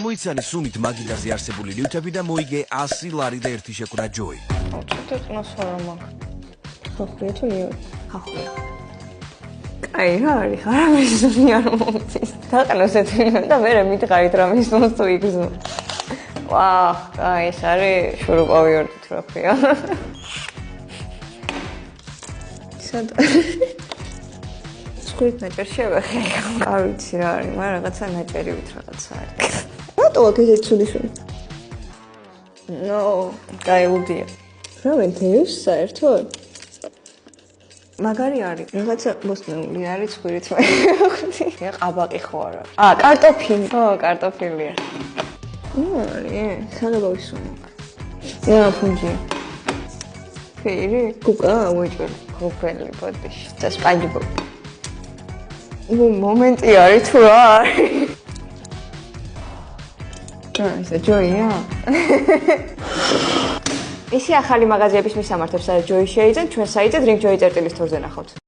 მოიცანე სუნით მაგიდაზე არსებული ნივთები და მოიგე 100 ლარი და ერთი შეკვნა ჯოი. ცოტა წნოსვარა მაგ. ხოხია თუ ნიო? ხოხია. აი რა არის? არამესონი არ მომწის. დაყნოს ეთინა და მე მითხარით რა მისმოს თუ იგზნო. ვაჰ, აი ეს არის შურუპავი ორდით რა ქვია. სადა სკრით ნაჭერში ავეხე. არ ვიცი რა არის, მაგრამ რაღაცა ნაჭერივით რაღაცა არის. რატო აქ ესეთი ცუდისუნი? ნო, გაიუდია. რა მენთევს საერთოდ? მაგარი არის. რაღაცა მოსნეული არის სკრით მე. ხე ყაბაყი ხო არა? კარტოფილი. ო, კარტოფილია. არის, სანაბავის სუნი. რა ფუნჯი? ფერი, კუკა, მოიჭრე. გუფელი ბოდიში. და სპანჯბობ. მომენტი არის თუ რა არის? ეს ჯოია? ისი ახალი მაღაზიების მისამართებს, სადაც ჯოი შეიძლება ჩვენ საიტზე დრინკ ჯოი წერტილის თორზე ნახავთ.